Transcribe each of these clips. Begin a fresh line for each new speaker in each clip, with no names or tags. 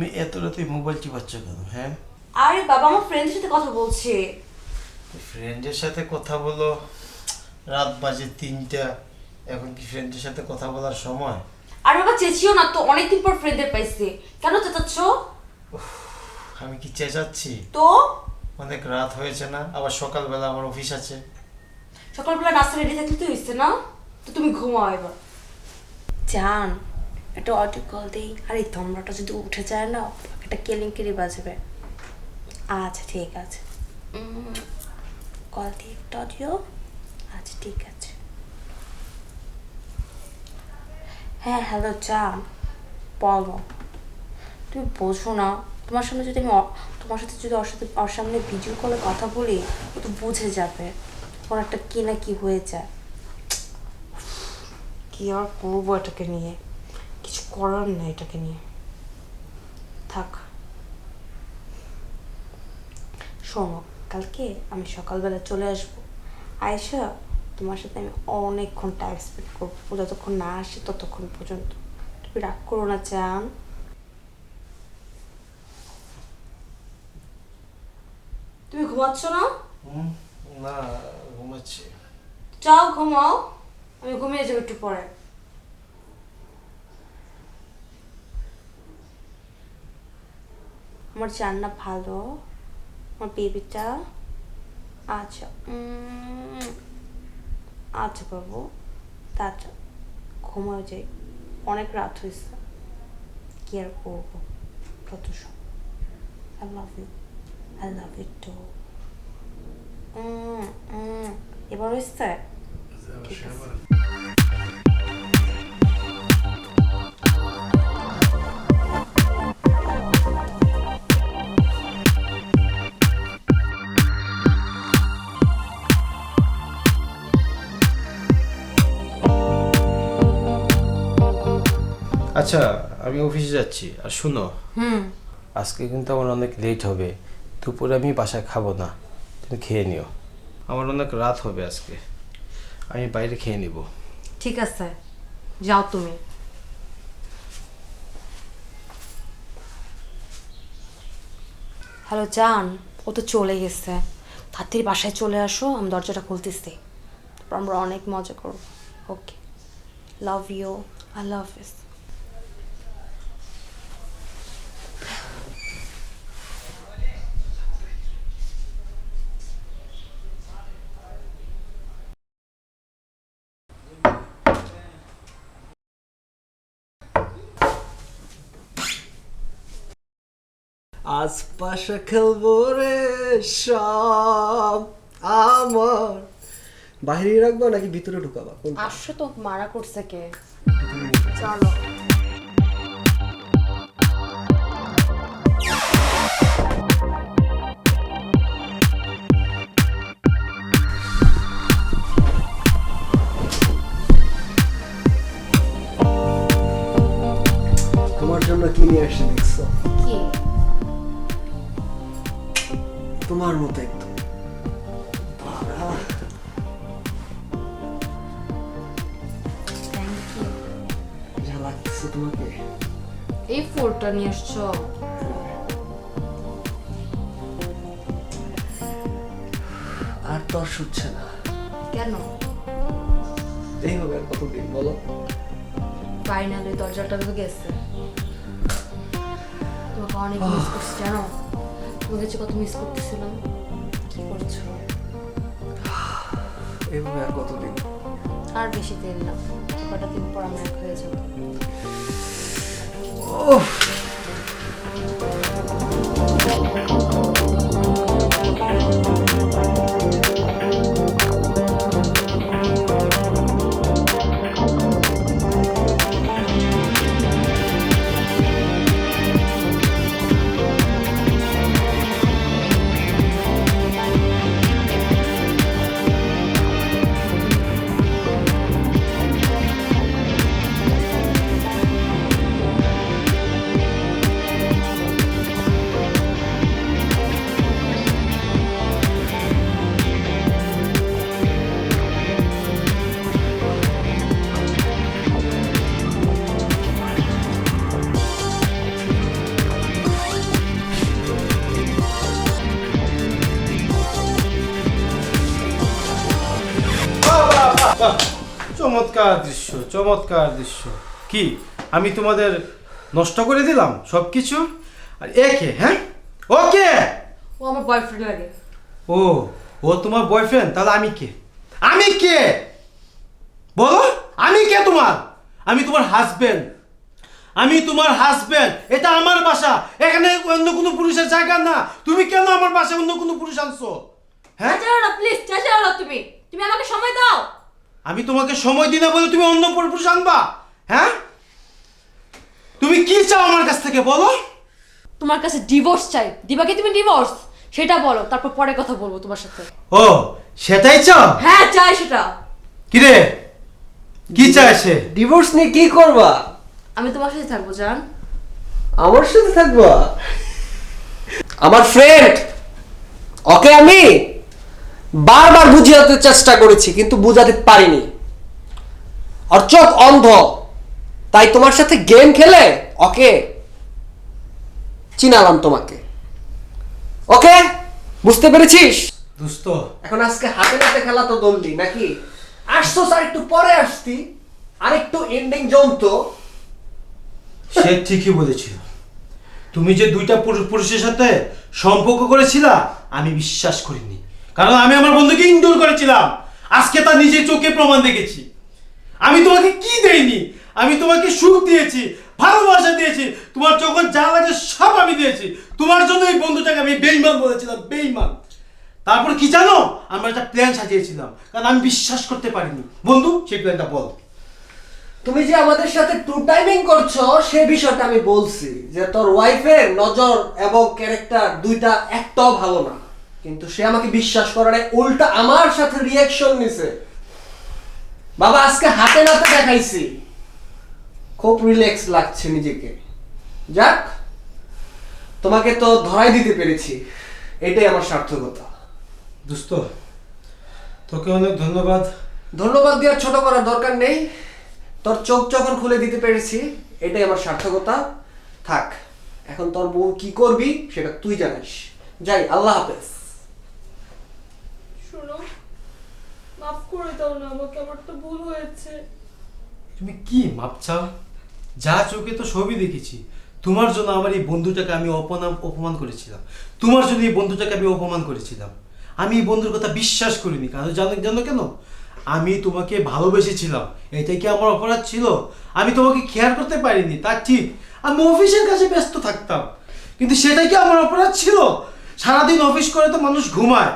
তুমি এত রাতে মোবাইল চিপাচ্ছ কেন? হ্যাঁ,
আরে বাবা, আমার ফ্রেন্ডের সাথে কথা বলছি।
ফ্রেন্ডের সাথে কথা বলো, রাত বাজে 3টা, এখন কি ফ্রেন্ডের সাথে কথা বলার সময়?
আর বাবা চেঁচিও না তো, অনেকদিন পর ফ্রেন্ডের পাইছি। কেন চেঁচাচ্ছ?
আমি কি চেঁচাচ্ছি?
তো
অনেক রাত হয়েছে না? আবার সকালবেলা আমার অফিস আছে।
সকালবেলা নাস্তা রেডি থাকলে তো হয়েছে না? তো তুমি ঘুমাও এবার।
জান, একটা অডিও কল দিই। আর এই তোমরাটা যদি উঠে যায় না, একটা কেলিঙ্কারি বাজবে। আচ্ছা ঠিক আছে, কল দিই একটা অডিও। আচ্ছা ঠিক আছে। হ্যাঁ হ্যালো জান, বলো। তুমি বোঝো না, তোমার সামনে যদি তোমার সাথে যদি ওর সামনে ভিডিও কলে কথা বলি, ও তো বুঝে যাবে ওর একটা কি না কি হয়ে যায়। কি আর করবো এটাকে নিয়ে, কিছু করার নেই এটাকে নিয়ে। থাক, শোনো, কালকে আমি সকালবেলা চলে আসবো। আয়শা, তোমার সাথে আমি অনেকক্ষণ টাইম স্পেন্ড করবো, যতক্ষণ না আসে ততক্ষণ পর্যন্ত। তুমি রাগ করো না চান।
তুমি ঘুমাচ্ছ না?
না, ঘুমাচ্ছি।
যাও ঘুমাও, আমি ঘুমিয়ে যাবো একটু পরে।
আমার চান্না ভালো, আমার বেবিটা। আচ্ছা আচ্ছা বাবু, আচ্ছা ঘুমাও যাই, অনেক রাত হয়েছে। কি আর করবো, কত সব। I love you, I love you too. এবার হয়েছে? ঠিক আছে।
আচ্ছা, আমি অফিসে যাচ্ছি। আর শুনো, আজকে কিন্তু আমার অনেক লেট হবে। দুপুরে আমি বাসায় খাবো না, তুমি খেয়ে নিও। আমার অনেক রাত হবে আজকে, আমি বাইরে খেয়ে নিব।
ঠিক আছে, যাও তুমি।
হ্যালো জান, ও তো চলে গেছে। তাড়াতাড়ি বাসায় চলে আসো, আমি দরজাটা খুলতেছি। তারপর আমরা অনেক মজা করবো। ওকে, লাভ ইউ, আল্লাহ হাফিজ।
আজ পাশা খেলবো রে সব আমার। বাইরে রাখবা নাকি ভিতরে ঢুকাবা? কোনটা?
আসছো তো, মারা করছে কে? চলো।
তোমার জন্য কি নিয়ে আসছে দেখছো?
কি?
তোমার মতো একদম বাড়া।
Thank you.
যা লাগছে তোমাকে।
এই ফুলটা নিয়ে আসছো?
আর তো আর শুচ্ছে না।
কেন?
এই হবে আর কতদিন বলো?
ফাইনালি দরজাটা তো গেছে। তোমাকে অনেক মিস করছি জানো, তোমাকে যে কত মিস করতেছিলাম। কি করছো?
এইভাবে আর কতদিন?
আর বেশি দিন না, কটা দিন পর আমরা এক হয়ে যাবো।
বাহ, চমৎকার দৃশ্য, চমৎকার দৃশ্য। কি আমি তোমাদের নষ্ট করে দিলাম সব কিছু? আর একে, হ্যাঁ ওকে,
ও আমার বয়ফ্রেন্ড লাগে।
ও ও তোমার বয়ফ্রেন্ড? তাহলে আমি কে? আমি কে বলো? আমি কে তোমার? আমি তোমার হাজবেন্ড। আমি তোমার হাজবেন্ড। এটা আমার বাসা, এখানে অন্য কোনো পুরুষের জায়গা না। তুমি কেন আমার বাসায় অন্য কোনো পুরুষ আনছো? হ্যাঁ,
চেঁচাও না প্লিজ, চেঁচাও না তুমি। তুমি আমাকে সময় দাও।
আমি তোমাকে সময় দিই না বলে তুমি অন্য পুরুষ আনবা? হ্যাঁ, তুমি কি চাও আমার কাছ থেকে বলো?
তোমার কাছে ডিভোর্স চাই। দিবা কি তুমি ডিভোর্স? সেটা বলো, তারপর পরে কথা বলবো তোমার সাথে।
ও সেটাই চাও?
হ্যাঁ চাই সেটা।
কিরে কি চায় সে?
ডিভোর্স নিয়ে কি করবা?
আমি তোমার সাথে থাকবো জান।
আমার সাথে থাকবা? আমার ফ্রেন্ড, ওকে আমি বারবার বুঝাতে চেষ্টা করেছি কিন্তু বুঝাতে পারিনি। আর চোখ অন্ধ, তাই তোমার সাথে গেম খেলে ওকে চিনালাম তোমাকে। ওকে, বুঝতে পেরেছিস?
দোস্ত,
এখন আজকে হাতে নাতে খেলা তো দললি নাকি? আসছো স্যার, একটু পরে আসতি, আরেকটু এন্ডিং জমতো।
সে ঠিকই বলেছিল। তুমি যে দুইটা পুরুষের সাথে সম্পর্ক করেছিলা আমি বিশ্বাস করিনি, কারণ আমি আমার বন্ধুকে ইনডোর করেছিলাম। আজকে তার নিজের চোখে প্রমাণ দেখেছি। আমি তোমাকে কি দেইনি? আমি তোমাকে সুখ দিয়েছি, ভালোবাসা দিয়েছি, তোমার যখন যা লাগে সব আমি দিয়েছি। তোমার জন্য এই বন্ধুটাকে আমি বেঈমান বলেছিলাম, বেঈমান। তারপর কি জানো, আমরা একটা প্ল্যান সাজিয়েছিলাম, কারণ আমি বিশ্বাস করতে পারিনি। বন্ধু, সেই প্ল্যানটা বল।
তুমি যে আমাদের সাথে টু টাইমিং করছো সেই বিষয়টা আমি বলছি, যে তোর ওয়াইফের নজর এবং ক্যারেক্টার দুইটা একটাও ভালো না, কিন্তু সে আমাকে বিশ্বাস করে নাই, উল্টা আমার সাথে রিয়াকশন নিছে। বাবা আজকে হাতে নাতে দেখাইছি, খুব রিল্যাক্স লাগছে নিজেকে। যাক, তোমাকে তো ধরাই দিতে পেরেছি, এটাই আমার সার্থকতা।
দোস্ত, তোকে অনেক ধন্যবাদ।
ধন্যবাদ দেওয়ার ছোট করার দরকার নেই, তোর চোখ যখন খুলে দিতে পেরেছি এটাই আমার সার্থকতা। থাক, এখন তোর বউ কি করবি সেটা তুই জানিস। যাই, আল্লাহ হাফেজ।
শোনো, মাফ করে দাও না আমাকে, আমার তো ভুল হয়েছে।
তুমি কি মাপ চাও? যা চোখে তো সবই দেখেছি। তোমার জন্য আমার এই বন্ধুটাকে আমি অপমান করেছিলাম। তোমার জন্য এই বন্ধুটাকে আমি অপমান করেছিলাম। আমি এই বন্ধুর কথা বিশ্বাস করিনি, কারণ জানো কেন? আমি তোমাকে ভালোবেসেছিলাম। এটাই কি আমার অপরাধ ছিল? আমি তোমাকে কেয়ার করতে পারিনি, তা ঠিক। আমি অফিসের কাছে ব্যস্ত থাকতাম, কিন্তু সেটাই কি আমার অপরাধ ছিল? সারাদিন অফিস করে তো মানুষ ঘুমায়,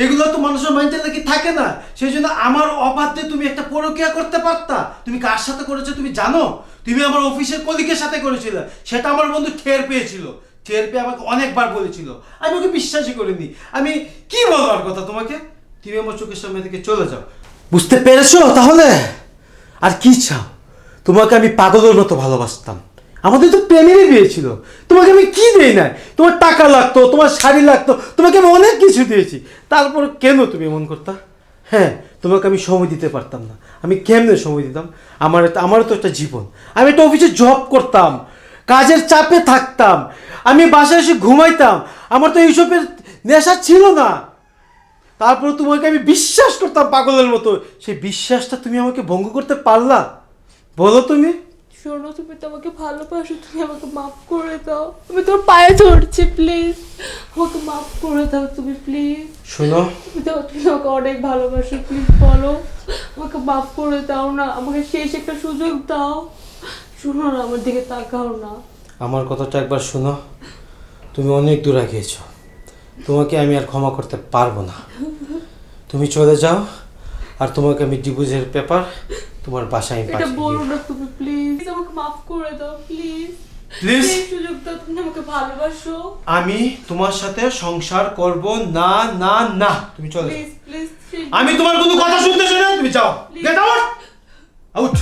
এগুলো তো মানুষের মাইন্ডে নাকি থাকে না। সেই জন্য আমার অবাধ্যে তুমি একটা পরকীয়া করতে পারতা। তুমি কার সাথে করেছো তুমি জানো? তুমি আমার অফিসের কলিগের সাথে করেছিলে। সেটা আমার বন্ধু টের পেয়েছিল, টের পেয়ে আমাকে অনেকবার বলেছিল। আমি ওকে বিশ্বাসই করিনি। আমি কি বলবার কথা তোমাকে? তুমি আমার চোখের সামনে থেকে চলে যাও। বুঝতে পেরেছো তাহলে? আর কি চাও? তোমাকে আমি পাগলের মতো ভালোবাসতাম। আমাদের তো প্রেমেরই বিয়ে ছিল। তোমাকে আমি কি দেই না? তোমার টাকা লাগতো, তোমার শাড়ি লাগতো, তোমাকে আমি অনেক কিছু দিয়েছি। তারপর কেন তুমি এমন করতা? হ্যাঁ, তোমাকে আমি সময় দিতে পারতাম না। আমি কেমনে সময় দিতাম? আমারও তো একটা জীবন। আমি একটা অফিসে জব করতাম, কাজের চাপে থাকতাম, আমি বাসায় এসে ঘুমাইতাম। আমার তো এইসবের নেশা ছিল না। তারপর তোমাকে আমি বিশ্বাস করতাম পাগলের মতো। সেই বিশ্বাসটা তুমি আমাকে ভঙ্গ করতে পারলা? বলো তুমি।
শোনো, তুমি তো আমাকে ভালোবাসো, তুমি আমাকে মাফ করে দাও। আমি তোর পায়ে ধরছি, প্লিজ আমাকে মাফ করে দাও তুমি, প্লিজ।
শোনো,
তুমি আমাকে অনেক ভালোবাসো, প্লিজ বলো আমাকে মাফ করে দাও না, আমাকে শেষ একটা সুযোগ দাও। শোনো না, আমার দিকে তাকাও না।
আমার কথাটা একবার শোনো। তুমি অনেক দূর গিয়েছো, তোমাকে আমি আর ক্ষমা করতে পারবো না। তুমি চলে যাও, আর তোমাকে আমি ডিভোর্সের পেপার তোমার বাসায়
এটা
পাঠিয়ে
বলো
দিই।
না তুমি, প্লিজ আমাকে মাফ করে দাও, প্লিজ
প্লিজ,
এই সুযোগ দাও, তুমি আমাকে ভালোবাসো।
আমি তোমার সাথে সংসার করব না, না, না। তুমি চলে যাও।
প্লিজ প্লিজ
আমি তোমার কোনো কথা শুনতে চাই না। তুমি যাও, গেট আউট, আউট।